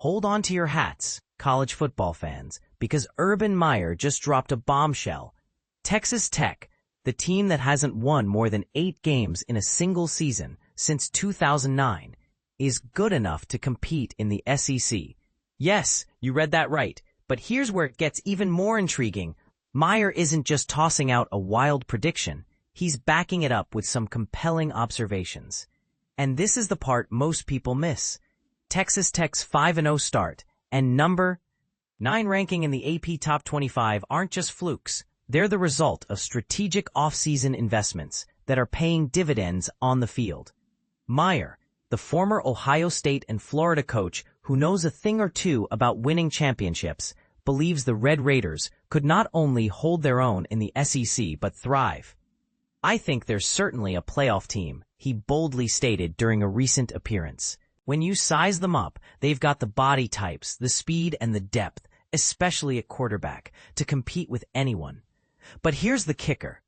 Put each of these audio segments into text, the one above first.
Hold on to your hats, college football fans, because Urban Meyer just dropped a bombshell. Texas Tech, the team that hasn't won more than 8 games in a single season since 2009, is good enough to compete in the SEC. Yes, you read that right, but here's where it gets even more intriguing. Meyer isn't just tossing out a wild prediction, he's backing it up with some compelling observations. And this is the part most people miss. Texas Tech's 5-0 start and number 9 ranking in the AP Top 25 aren't just flukes. They're the result of strategic off-season investments that are paying dividends on the field. Meyer, the former Ohio State and Florida coach who knows a thing or two about winning championships, believes the Red Raiders could not only hold their own in the SEC but thrive. "I think there's certainly a playoff team," he boldly stated during a recent appearance. "When you size them up, they've got the body types, the speed, and the depth, especially at quarterback, to compete with anyone." But here's the kicker.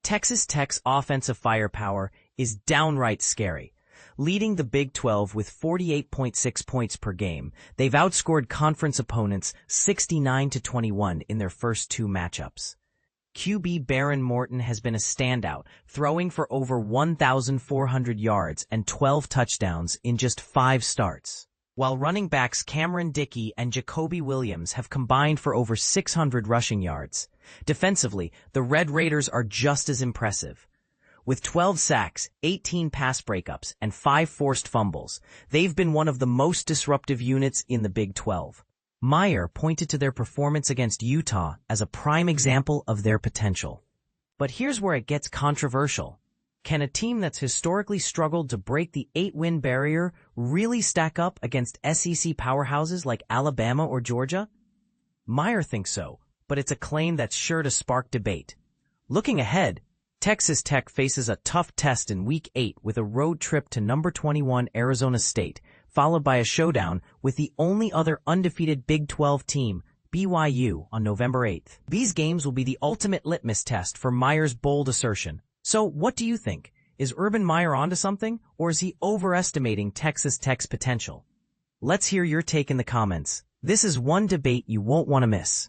Texas Tech's offensive firepower is downright scary. Leading the Big 12 with 48.6 points per game, they've outscored conference opponents 69-21 in their first 2 matchups. QB Behren Morton has been a standout, throwing for over 1,400 yards and 12 touchdowns in just 5 starts. While running backs Cameron Dickey and Jacoby Williams have combined for over 600 rushing yards. Defensively, the Red Raiders are just as impressive. With 12 sacks, 18 pass breakups, and 5 forced fumbles, they've been one of the most disruptive units in the Big 12. Meyer pointed to their performance against Utah as a prime example of their potential. But here's where it gets controversial. Can a team that's historically struggled to break the 8-win barrier really stack up against SEC powerhouses like Alabama or Georgia? Meyer thinks so, but it's a claim that's sure to spark debate. Looking ahead, Texas Tech faces a tough test in Week 8 with a road trip to number 21 Arizona State, followed by a showdown with the only other undefeated Big 12 team, BYU, on November 8th. These games will be the ultimate litmus test for Meyer's bold assertion. So what do you think? Is Urban Meyer onto something, or is he overestimating Texas Tech's potential? Let's hear your take in the comments. This is one debate you won't want to miss.